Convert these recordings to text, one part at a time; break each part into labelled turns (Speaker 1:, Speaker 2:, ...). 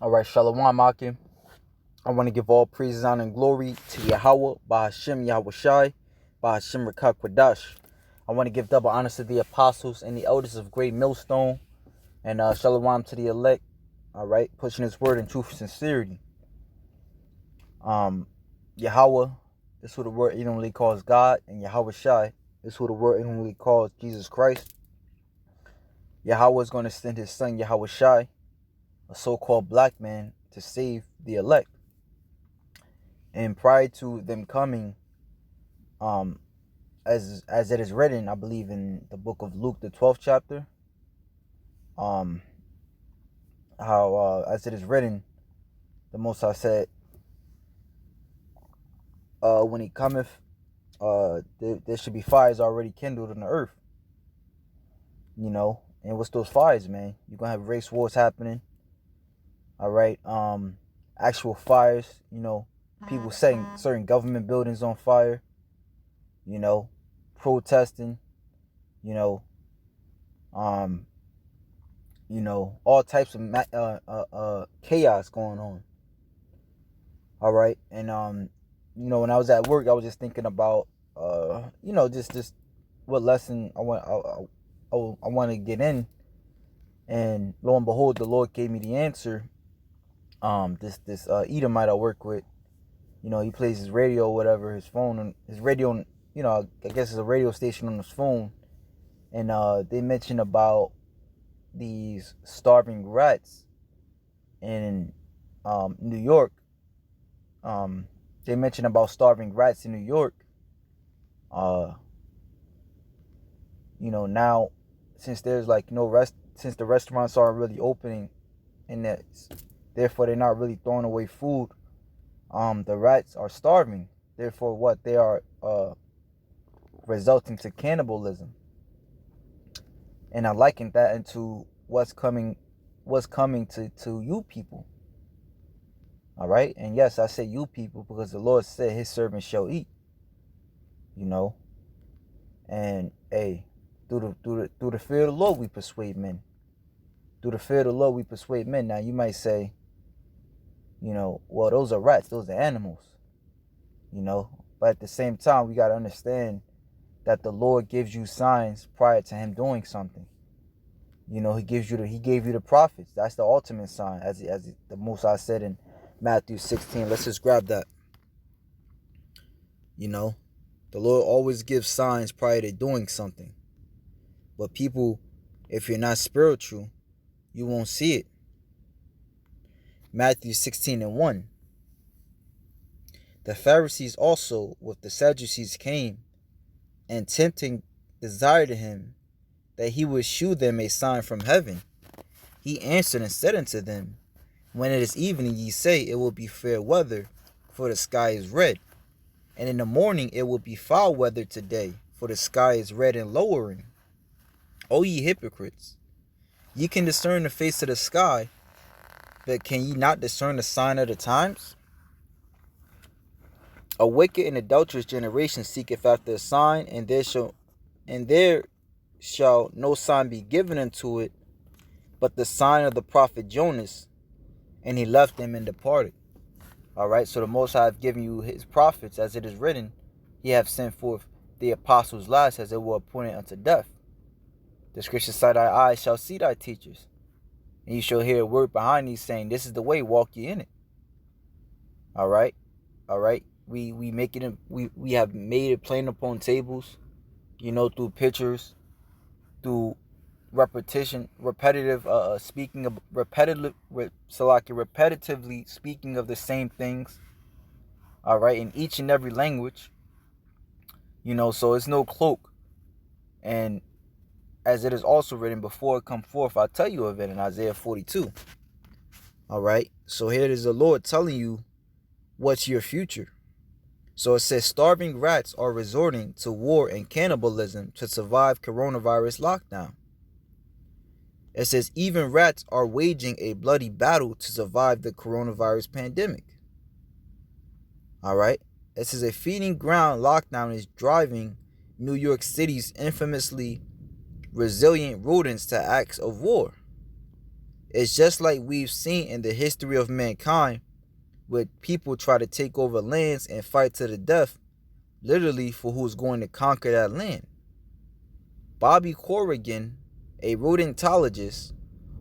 Speaker 1: All right, Shalom Akim. I want to give all praise, honor, and glory to Yahweh, Bahashem Yahweh Shai, Bahashem Rakak Kwadash. I want to give double honors to the apostles and the elders of Great Millstone, and Shalom to the elect. All right, pushing His word in truth and sincerity. Yahweh, this is who the word ignorantly calls God, and Yahweh Shai, this is who the word ignorantly calls Jesus Christ. Yahweh is going to send His son Yahweh Shai, a so-called black man, to save the elect. And prior to them coming, as it is written, I believe in the book of Luke, the 12th chapter, how as it is written, the Most High said, when He cometh, there should be fires already kindled on the earth. You know, and what's those fires, man? You're gonna have race wars happening. All right, actual fires. You know, people setting certain government buildings on fire. You know, protesting. You know, all types of chaos going on. All right, and when I was at work, I was just thinking about just what lesson I want to get in, and lo and behold, the Lord gave me the answer. This Edomite I work with, he plays his radio or whatever, his phone, and his radio, I guess it's a radio station on his phone, and they mentioned about these starving rats in New York. They mentioned about starving rats in New York. Now since there's since the restaurants aren't really opening, and that therefore they're not really throwing away food, the rats are starving. Therefore, what they are resulting to cannibalism. And I liken that into what's coming to you people. All right, and yes, I say you people because the Lord said His servants shall eat. And hey, through the fear of the Lord we persuade men. Through the fear of the Lord we persuade men. Now you might say, well, those are rats, those are animals. But at the same time, we got to understand that the Lord gives you signs prior to Him doing something. He gave you the prophets. That's the ultimate sign, as the Most High said in Matthew 16. Let's just grab that. The Lord always gives signs prior to doing something. But people, if you're not spiritual, you won't see it. Matthew 16:1. The Pharisees also with the Sadducees came, and tempting desired Him that He would shew them a sign from heaven. He answered and said unto them, when it is evening, ye say, it will be fair weather, for the sky is red. And in the morning it will be foul weather today, for the sky is red and lowering. O ye hypocrites, ye can discern the face of the sky, but can ye not discern the sign of the times? A wicked and adulterous generation seeketh after a sign, and there shall no sign be given unto it, but the sign of the prophet Jonas. And he left them and departed. All right, so the Most High have given you His prophets, as it is written, He hath sent forth the apostles last, as they were appointed unto death. The scripture said, thy eyes shall see thy teachers, and you shall hear a word behind thee saying, this is the way, walk ye in it. All right. We make it. We have made it plain upon tables, through pictures, through repetitive speaking of repetitively speaking of the same things. All right, in each and every language. So it's no cloak. And as it is also written, before it come forth, I'll tell you of it, in Isaiah 42. All right, so here is the Lord telling you what's your future. So it says starving rats are resorting to war and cannibalism to survive coronavirus lockdown. It says even rats are waging a bloody battle to survive the coronavirus pandemic. All right. It says a feeding ground lockdown is driving New York City's infamously resilient rodents to acts of war. It's just like we've seen in the history of mankind, where people try to take over lands and fight to the death, literally for who's going to conquer that land. Bobby Corrigan, a rodentologist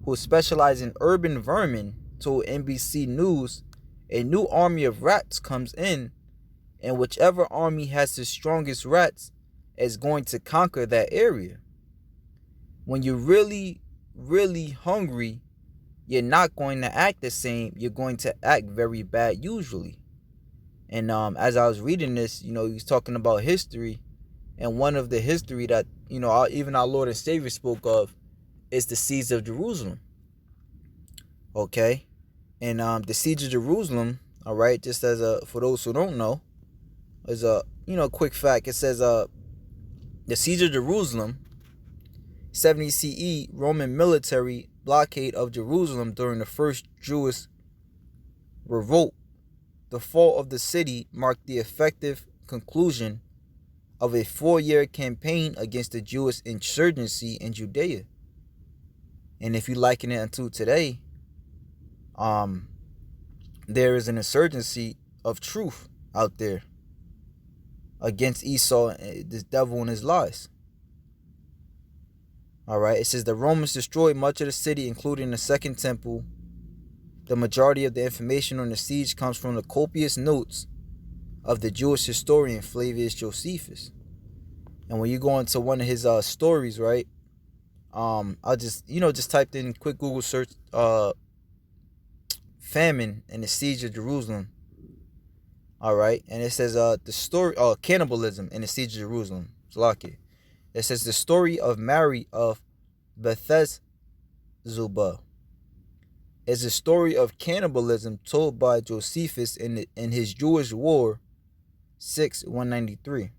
Speaker 1: who specializes in urban vermin, told NBC News a new army of rats comes in, and whichever army has the strongest rats is going to conquer that area. When you're really, really hungry, you're not going to act the same. You're going to act very bad usually. And as I was reading this, he was talking about history, and one of the history that even our Lord and Savior spoke of is the siege of Jerusalem. Okay, and the siege of Jerusalem. All right, just as for those who don't know, as a quick fact, it says the siege of Jerusalem, 70 CE, Roman military blockade of Jerusalem during the first Jewish revolt. The fall of the city marked the effective conclusion of a 4-year campaign against the Jewish insurgency in Judea. And if you liken it unto today, there is an insurgency of truth out there against Esau, this devil and his lies. All right, it says the Romans destroyed much of the city, including the Second Temple. The majority of the information on the siege comes from the copious notes of the Jewish historian Flavius Josephus. And when you go into one of his stories, right, I just typed in quick Google search famine and the siege of Jerusalem. All right, and it says the story cannibalism in the siege of Jerusalem. Zlaki. It says the story of Mary of Bethesda is a story of cannibalism told by Josephus in his Jewish War 6-193,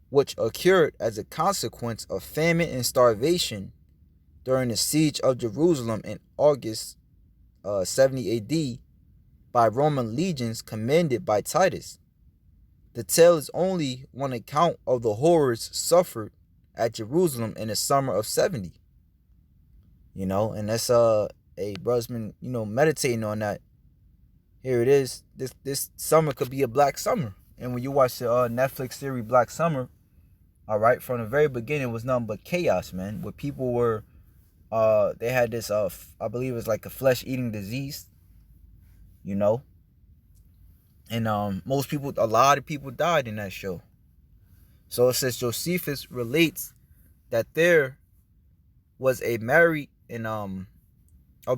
Speaker 1: which occurred as a consequence of famine and starvation during the siege of Jerusalem in August 70 AD by Roman legions commanded by Titus. The tale is only one account of the horrors suffered at Jerusalem in the summer of 70. And that's a brother's been, meditating on that. Here it is. This summer could be a black summer. And when you watch the Netflix series Black Summer, all right, from the very beginning it was nothing but chaos, man. Where people were they had this I believe it was like a flesh-eating disease, and a lot of people died in that show. So it says Josephus relates that there was a married, and I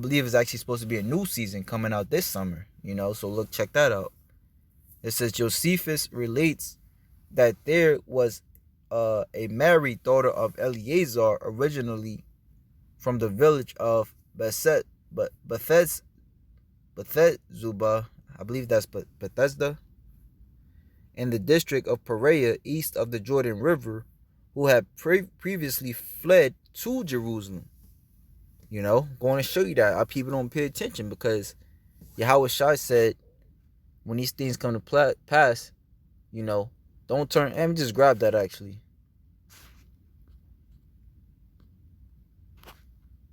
Speaker 1: believe it's actually supposed to be a new season coming out this summer, so look, check that out. It says Josephus relates that there was a married daughter of Eleazar, originally from the village of Bethesda, I believe that's Bethesda, in the district of Perea, east of the Jordan River, who had previously fled to Jerusalem. Going to show you that our people don't pay attention, because Yahweh Shai said, when these things come to pass, don't turn. Let me just grab that actually.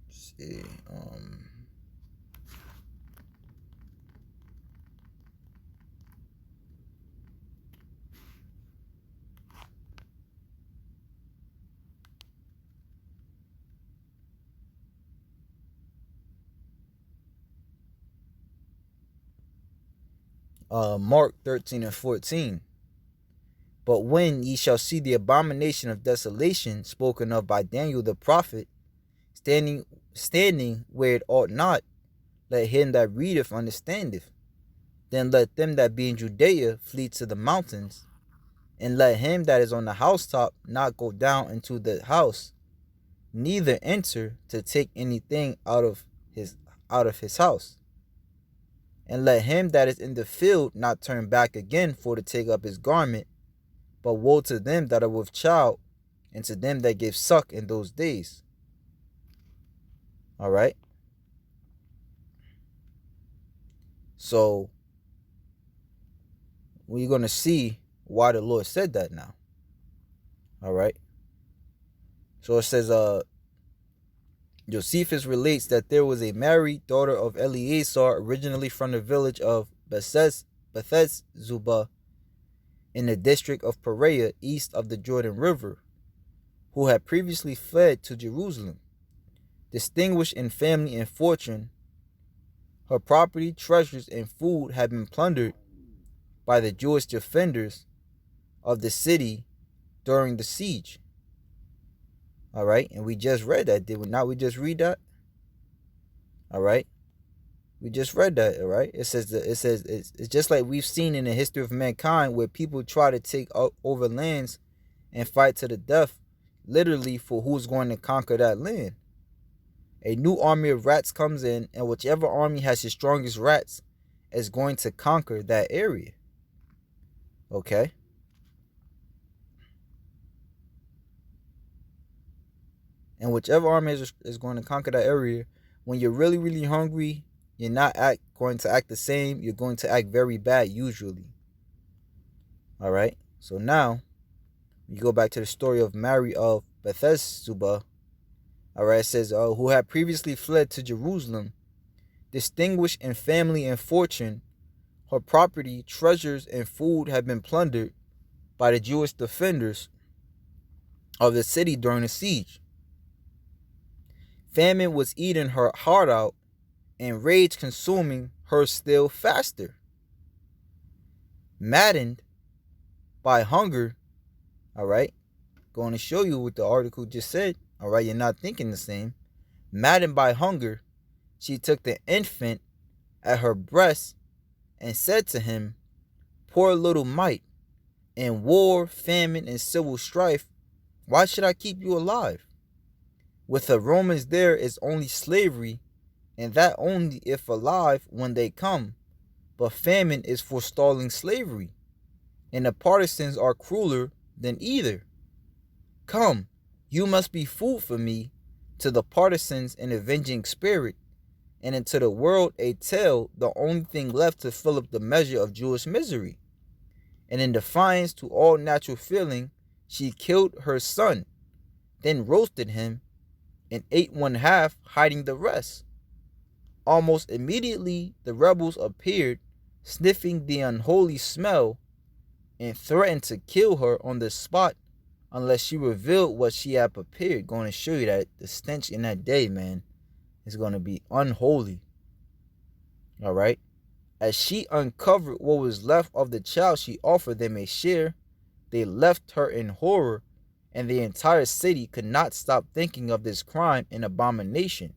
Speaker 1: Let's see. Mark 13-14. But when ye shall see the abomination of desolation spoken of by Daniel the prophet, standing where it ought not, let him that readeth understandeth. Then let them that be in Judea flee to the mountains, and let him that is on the housetop not go down into the house, neither enter to take anything out of his house. And let him that is in the field not turn back again for to take up his garment. But woe to them that are with child, and to them that give suck in those days. All right. So we're going to see why the Lord said that now. All right. So it says, Josephus relates that there was a Mary, daughter of Eleazar, originally from the village of Betheszuba in the district of Perea, east of the Jordan River, who had previously fled to Jerusalem. Distinguished in family and fortune, her property, treasures, and food had been plundered by the Jewish defenders of the city during the siege. All right, and we just read that, did we not? We just read that. All right, we just read that. All right, it says it's just like we've seen in the history of mankind, where people try to take over lands and fight to the death, literally for who's going to conquer that land. A new army of rats comes in, and whichever army has the strongest rats is going to conquer that area. Okay. And whichever army is going to conquer that area, when you're really, really hungry, you're not going to act the same. You're going to act very bad usually. All right. So now, you go back to the story of Mary of Bethesda. All right. It says, who had previously fled to Jerusalem, distinguished in family and fortune, her property, treasures, and food had been plundered by the Jewish defenders of the city during the siege. Famine was eating her heart out, and rage consuming her still faster. Maddened by hunger, all right, going to show you what the article just said, all right, you're not thinking the same. Maddened by hunger, she took the infant at her breast and said to him, poor little mite, in war, famine, and civil strife, why should I keep you alive? With the Romans there is only slavery, and that only if alive when they come. But famine is forestalling slavery, and the partisans are crueler than either. Come, you must be food for me, to the partisans an avenging spirit, and into the world a tale, the only thing left to fill up the measure of Jewish misery. And in defiance to all natural feeling, she killed her son, then roasted him, and ate one half, hiding the rest. Almost immediately the rebels appeared, sniffing the unholy smell, and threatened to kill her on the spot unless she revealed what she had prepared. Going to show you that the stench in that day, man, is going to be unholy. All right. As she uncovered what was left of the child, she offered them a share. They left her in horror, and the entire city could not stop thinking of this crime and abomination.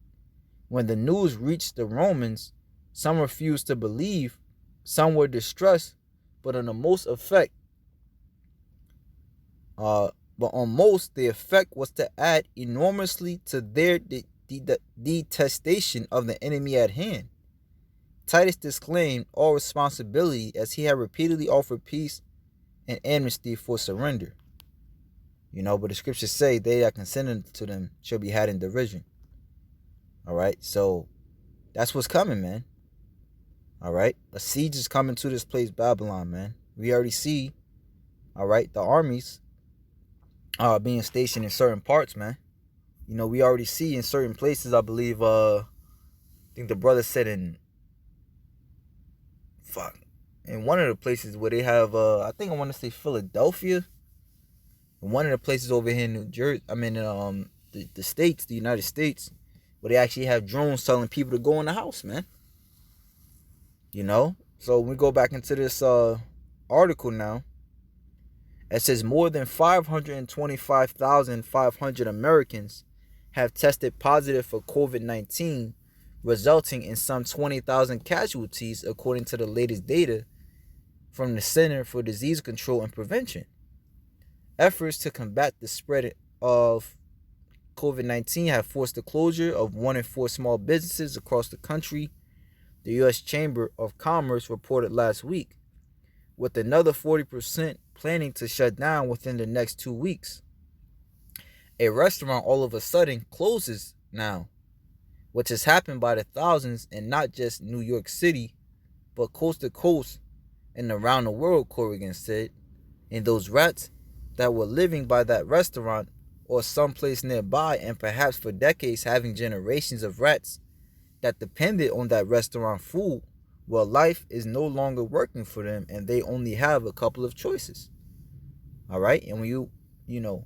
Speaker 1: When the news reached the Romans, some refused to believe, some were distressed, but on most, the effect was to add enormously to their detestation of the enemy at hand. Titus disclaimed all responsibility, as he had repeatedly offered peace and amnesty for surrender. But the scriptures say they that consented to them shall be had in derision. All right, so that's what's coming, man. All right, a siege is coming to this place, Babylon, man. We already see, all right, the armies being stationed in certain parts, man. We already see in certain places, I believe, I think the brother said in one of the places where they have, I think I want to say Philadelphia. One of the places over here in New Jersey, the States, the United States, where they actually have drones telling people to go in the house, man. So we go back into this article now. It says more than 525,500 Americans have tested positive for COVID-19, resulting in some 20,000 casualties, according to the latest data from the Center for Disease Control and Prevention. Efforts to combat the spread of COVID-19 have forced the closure of 1 in 4 small businesses across the country, the U.S. Chamber of Commerce reported last week, with another 40% planning to shut down within the next 2 weeks. A restaurant all of a sudden closes now, which has happened by the thousands in not just New York City, but coast to coast and around the world, Corrigan said. And those rats that were living by that restaurant or someplace nearby, and perhaps for decades having generations of rats that depended on that restaurant food, well, life is no longer working for them and they only have a couple of choices. All right? And when you know,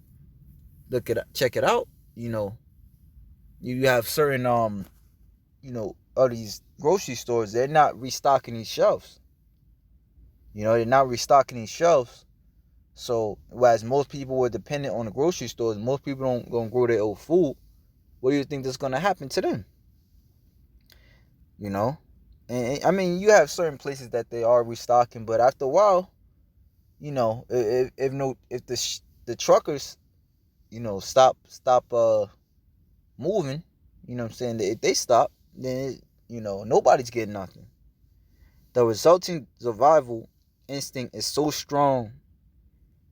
Speaker 1: check it out, you have certain of these grocery stores, they're not restocking these shelves. They're not restocking these shelves. So, whereas most people were dependent on the grocery stores, most people don't gonna grow their own food. What do you think that's gonna happen to them? You know, and I mean, you have certain places that they are restocking, but after a while, if the truckers, stop moving, what I'm saying, if they stop, then nobody's getting nothing. The resulting survival instinct is so strong,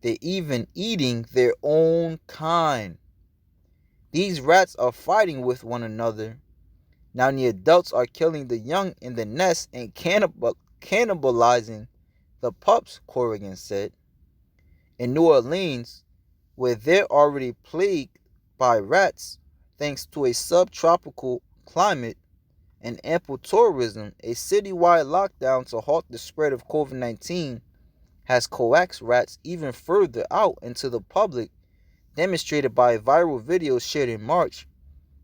Speaker 1: they're even eating their own kind. These rats are fighting with one another. Now the adults are killing the young in the nest and cannibalizing the pups, Corrigan said. In New Orleans, where they're already plagued by rats thanks to a subtropical climate and ample tourism, a citywide lockdown to halt the spread of COVID-19 has coaxed rats even further out into the public, demonstrated by a viral video shared in March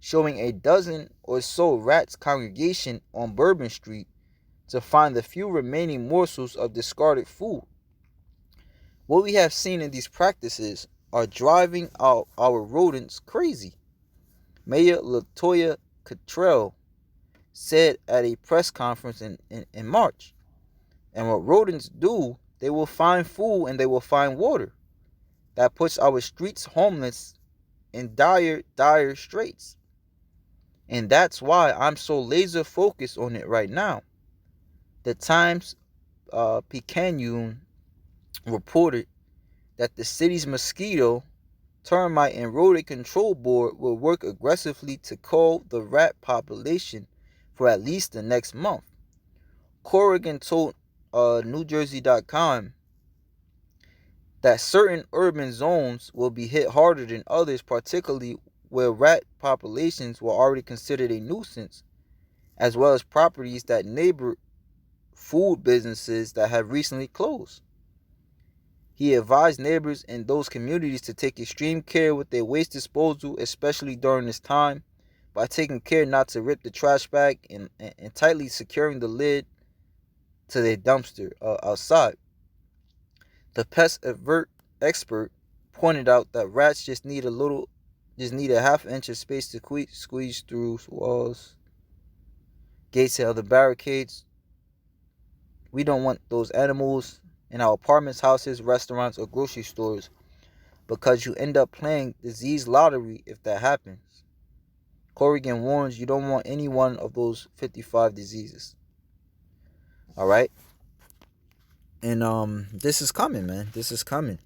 Speaker 1: showing a dozen or so rats congregation on Bourbon Street to find the few remaining morsels of discarded food. What we have seen in these practices are driving our rodents crazy, Mayor LaToya Cottrell said at a press conference in March. And what rodents do, they will find food and they will find water. That puts our streets homeless in dire straits. And that's why I'm so laser focused on it right now. The Times Picayune reported that the city's mosquito, termite, and rodent control board will work aggressively to cull the rat population for at least the next month. Corrigan told NewJersey.com that certain urban zones will be hit harder than others, particularly where rat populations were already considered a nuisance, as well as properties that neighbor food businesses that have recently closed. He advised neighbors in those communities to take extreme care with their waste disposal, especially during this time, by taking care not to rip the trash bag and tightly securing the lid to their dumpster outside. The pest alert expert pointed out that rats just need a half inch of space to squeeze through walls, gates, and other barricades. We don't want those animals in our apartments, houses, restaurants, or grocery stores, because you end up playing disease lottery if that happens. Corrigan warns you don't want any one of those 55 diseases. All right? And this is coming, man. This is coming.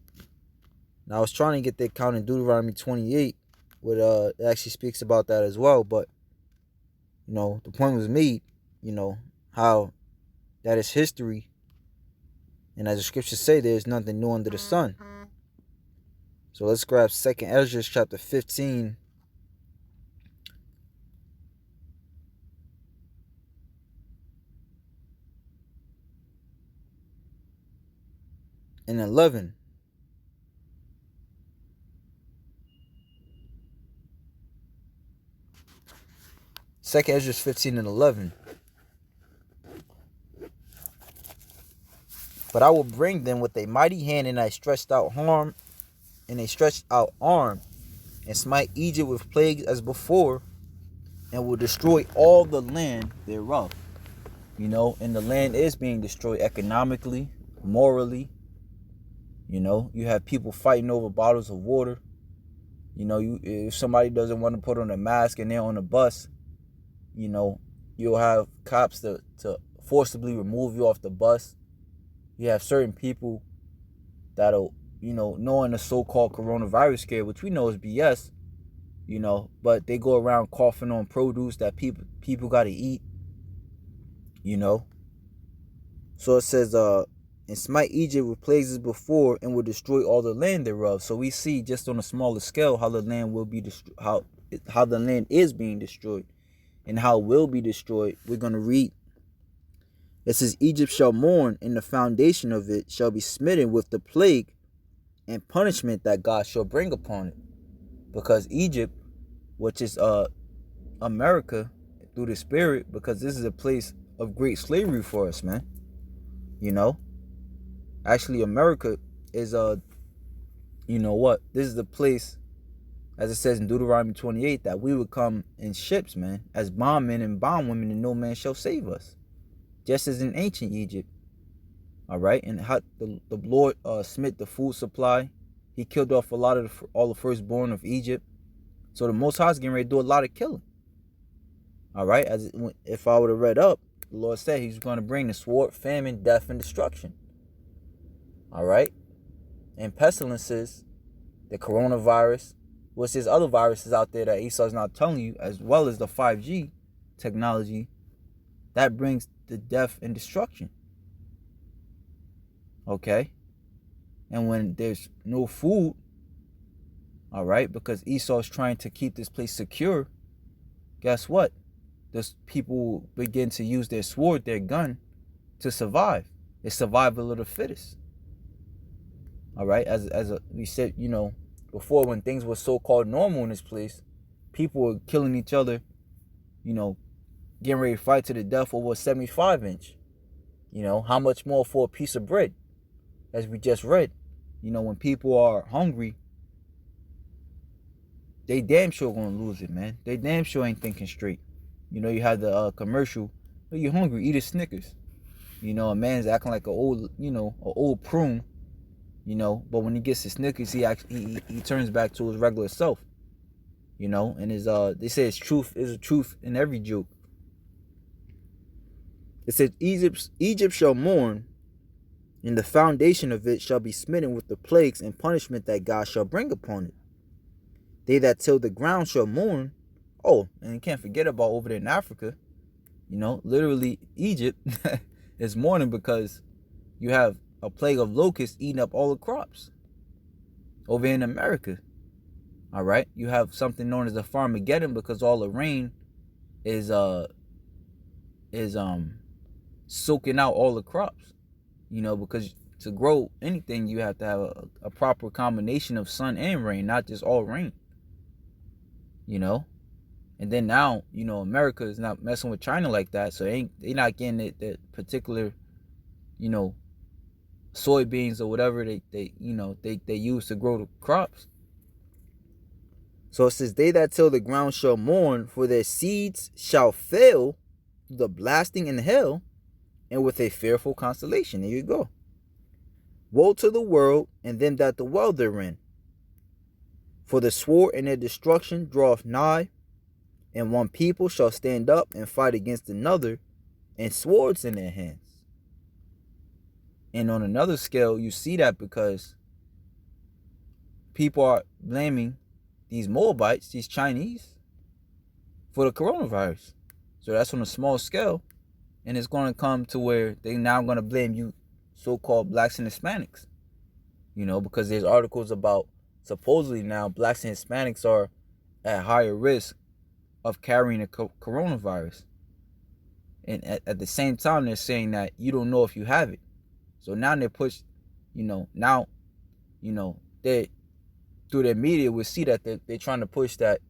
Speaker 1: Now I was trying to get that count in Deuteronomy 28, where it actually speaks about that as well, but the point was made, how that is history. And as the scriptures say, there is nothing new under the sun. So let's grab 2nd Ezra chapter 15. And 11. Second Ezra 15 and 11. But I will bring them with a mighty hand and a stretched out arm, and smite Egypt with plagues as before, and will destroy all the land thereof. And the land is being destroyed economically, morally. You have people fighting over bottles of water. If somebody doesn't want to put on a mask and they're on a bus, you'll have cops to forcibly remove you off the bus. You have certain people that'll, knowing the so-called coronavirus scare, which we know is BS, but they go around coughing on produce that people got to eat, So it says, and smite Egypt with plagues as before, and will destroy all the land thereof. So we see just on a smaller scale how the land will be how the land is being destroyed, and how it will be destroyed. We're gonna read. It says, Egypt shall mourn, and the foundation of it shall be smitten with the plague and punishment that God shall bring upon it. Because Egypt, which is America through the spirit, because this is a place of great slavery for us, man. You know, actually, America is you know what? This is the place, as it says in Deuteronomy 28, that we would come in ships, man, as bondmen and bondwomen, and no man shall save us, just as in ancient Egypt. All right, and how the Lord smit the food supply. He killed off a lot of all the firstborn of Egypt. So the Most High is getting ready to do a lot of killing. All right, if I would have read up, the Lord said He's going to bring the sword, famine, death, and destruction. All right, and pestilences, the coronavirus, which there's other viruses out there that Esau's not telling you, as well as the 5G technology, that brings the death and destruction. Okay, and when there's no food, all right, because Esau's trying to keep this place secure, guess what? Those people begin to use their sword, their gun, to survive. It's survival of the fittest. All right, we said, you know, before, when things were so-called normal in this place, people were killing each other, you know, getting ready to fight to the death over a 75-inch. You know, how much more for a piece of bread? As we just read, you know, when people are hungry, they damn sure gonna lose it, man. They damn sure ain't thinking straight. You know, you have the commercial, oh, you're hungry, eat a Snickers. You know, a man's acting like an old prune, you know, but when he gets the Snickers, he turns back to his regular self. You know, and they say it's truth is a truth in every joke. It says, Egypt shall mourn, and the foundation of it shall be smitten with the plagues and punishment that God shall bring upon it. They that till the ground shall mourn. Oh, and you can't forget about over there in Africa. You know, literally Egypt is mourning because you have a plague of locusts eating up all the crops. Over in America, all right, you have something known as the Farmageddon, because all the rain is soaking out all the crops. You know, because to grow anything, you have to have a proper combination of sun and rain, not just all rain. You know, and then now, you know, America is not messing with China like that, so they not getting that particular, you know, soybeans or whatever they use to grow the crops. So it says, they that till the ground shall mourn, for their seeds shall fail through the blasting in hell, and with a fearful constellation. There you go. Woe to the world and them that dwell therein, for the sword and their destruction draweth nigh, and one people shall stand up and fight against another, and swords in their hands. And on another scale, you see that because people are blaming these Moabites, these Chinese, for the coronavirus. So that's on a small scale. And it's going to come to where they now going to blame you, so-called blacks and Hispanics. You know, because there's articles about supposedly now blacks and Hispanics are at higher risk of carrying a coronavirus. And at the same time, they're saying that you don't know if you have it. So now they're pushed, they through their media, we see that they're trying to push that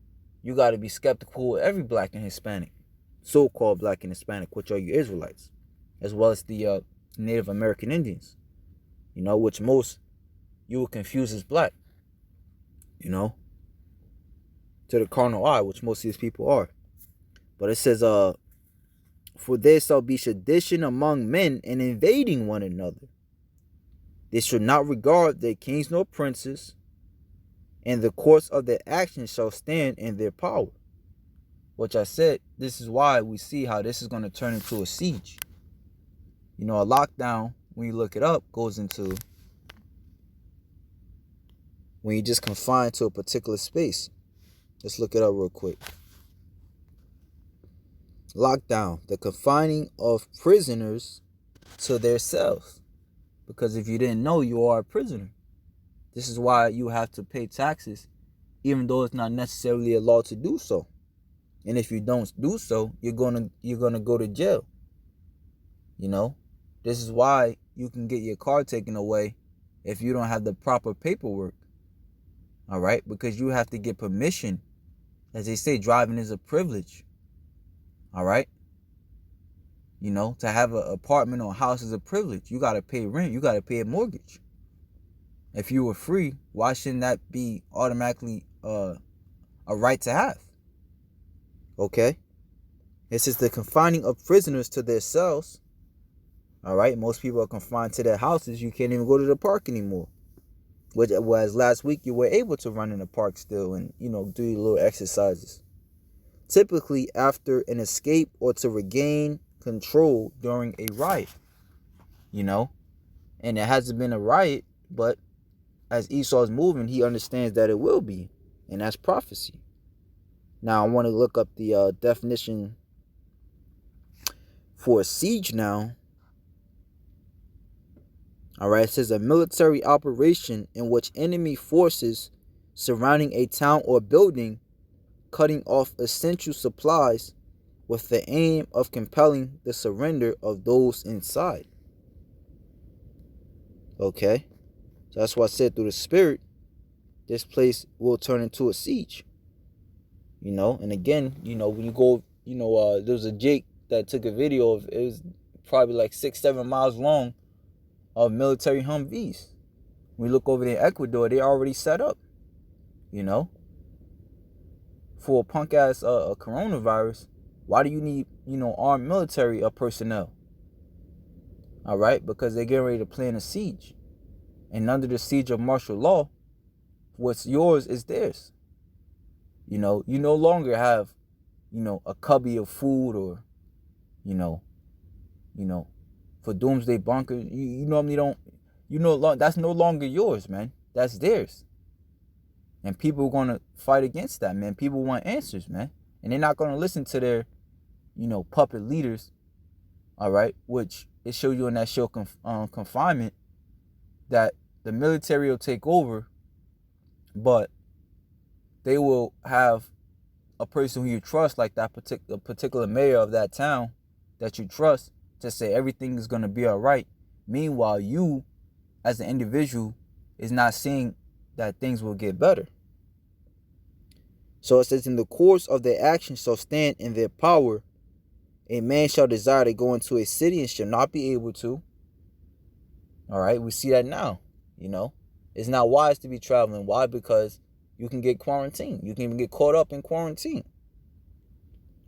Speaker 1: you got to be skeptical of every black and Hispanic, so-called black and Hispanic, which are you Israelites, as well as the Native American Indians, you know, which most you would confuse as black, you know, to the carnal eye, which most of these people are. But it says, for there shall be sedition among men, and invading one another. They should not regard their kings nor princes, and the course of their actions shall stand in their power. Which I said, this is why we see how this is going to turn into a siege. You know, a lockdown, when you look it up, goes into when you just confine to a particular space. Let's look it up real quick. Lockdown, the confining of prisoners to their cells. Because if you didn't know, you are a prisoner. This is why you have to pay taxes, even though it's not necessarily a law to do so. And if you don't do so, you're gonna go to jail. You know, this is why you can get your car taken away if you don't have the proper paperwork. All right, because you have to get permission. As they say, driving is a privilege. All right, you know, to have an apartment or a house is a privilege. You gotta pay rent. You gotta pay a mortgage. If you were free, why shouldn't that be automatically a right to have? Okay, this is the confining of prisoners to their cells. All right, most people are confined to their houses. You can't even go to the park anymore. Whereas last week you were able to run in the park still and, you know, do your little exercises. Typically after an escape or to regain control during a riot, you know. And it hasn't been a riot, but as Esau's moving, he understands that it will be. And that's prophecy. Now I want to look up the definition for a siege now. All right, it says a military operation in which enemy forces surrounding a town or building, cutting off essential supplies with the aim of compelling the surrender of those inside. Okay, so that's why I said through the spirit, this place will turn into a siege. You know, and again, you know, when you go, you know, there was a Jake that took a video of, it was probably like 6-7 miles long, of military Humvees. When we look over there in Ecuador, they already set up, you know. For a punk ass coronavirus, why do you need, you know, armed military personnel? All right, because they're getting ready to plan a siege. And under the siege of martial law, what's yours is theirs. You know, you no longer have, you know, a cubby of food or, you know, for doomsday bunker. You normally don't, you know, that's no longer yours, man. That's theirs. And people are going to fight against that, man. People want answers, man. And they're not going to listen to their, you know, puppet leaders, all right? Which it shows you in that show Confinement that the military will take over, but they will have a person who you trust, like that particular mayor of that town that you trust, to say everything is going to be all right. Meanwhile, you, as an individual, is not seeing that things will get better. So it says, in the course of their actions shall stand in their power. A man shall desire to go into a city and shall not be able to. All right, we see that now. You know, it's not wise to be traveling. Why? Because you can get quarantined. You can even get caught up in quarantine.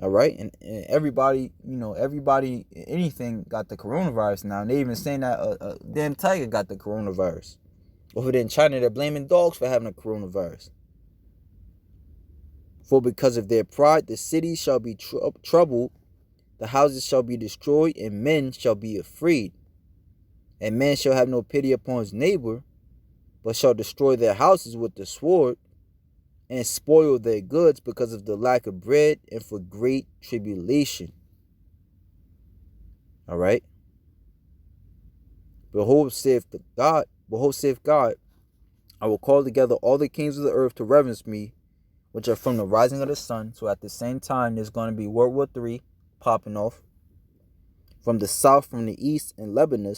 Speaker 1: All right, and everybody, you know, anything got the coronavirus now. And they even saying that a damn tiger got the coronavirus. Over there in China, they're blaming dogs for having a coronavirus. For because of their pride, the cities shall be troubled, the houses shall be destroyed, and men shall be afraid. And man shall have no pity upon his neighbor, but shall destroy their houses with the sword, and spoil their goods because of the lack of bread and for great tribulation. All right. Behold, saith God, I will call together all the kings of the earth to reverence me, which are from the rising of the sun. So at the same time, there's going to be World War III popping off. From the south, from the east, and Lebanon,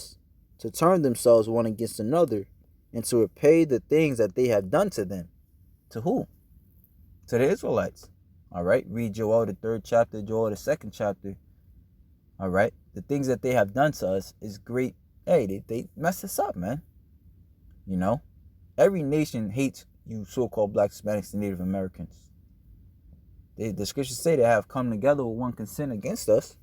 Speaker 1: to turn themselves one against another, and to repay the things that they have done to them. To who? To the Israelites. All right. Read Joel the 3rd chapter, Joel the 2nd chapter. All right. The things that they have done to us is great. Hey, they messed us up, man. You know, every nation hates you so-called blacks, Hispanics, and Native Americans. The scriptures say they have come together with one consent against us.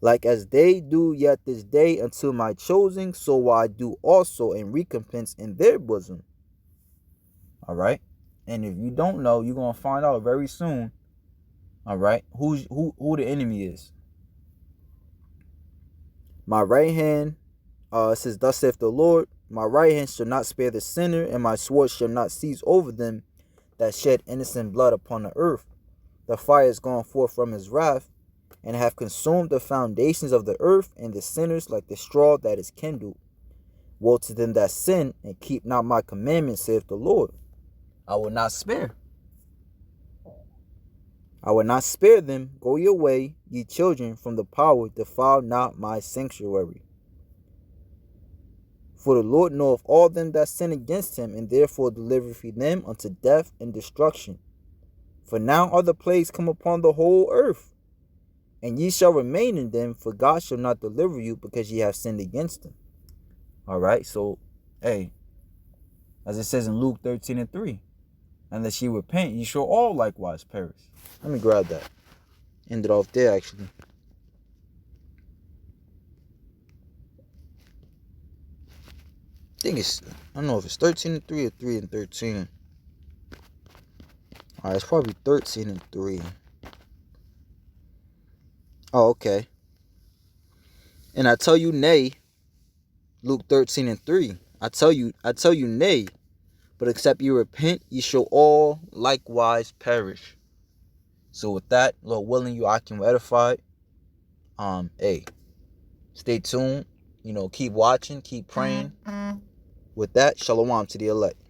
Speaker 1: Like as they do yet this day until my choosing, so will I do also in recompense in their bosom. All right. And if you don't know, you're going to find out very soon, all right, who the enemy is. My right hand, says, thus saith the Lord, my right hand shall not spare the sinner, and my sword shall not cease over them that shed innocent blood upon the earth. The fire is gone forth from his wrath, and have consumed the foundations of the earth, and the sinners like the straw that is kindled. Woe to them that sin and keep not my commandments, saith the Lord. I will not spare. I will not spare them. Go your way, ye children, from the power, defile not my sanctuary. For the Lord knoweth all them that sin against him, and therefore delivereth he them unto death and destruction. For now are the plagues come upon the whole earth, and ye shall remain in them, for God shall not deliver you, because ye have sinned against him. All right, so, hey, as it says in Luke 13:3, unless ye repent, ye shall all likewise perish. Let me grab that. End it off there, actually. I think it's, I don't know if it's 13:3 or 3:13. All right, it's probably 13:3. Oh, okay. And I tell you, nay, Luke 13:3. I tell you, nay, but except you repent, ye shall all likewise perish. So with that, Lord willing, you I can edify. Hey, stay tuned. Keep watching, keep praying. With that, shalom to the elect.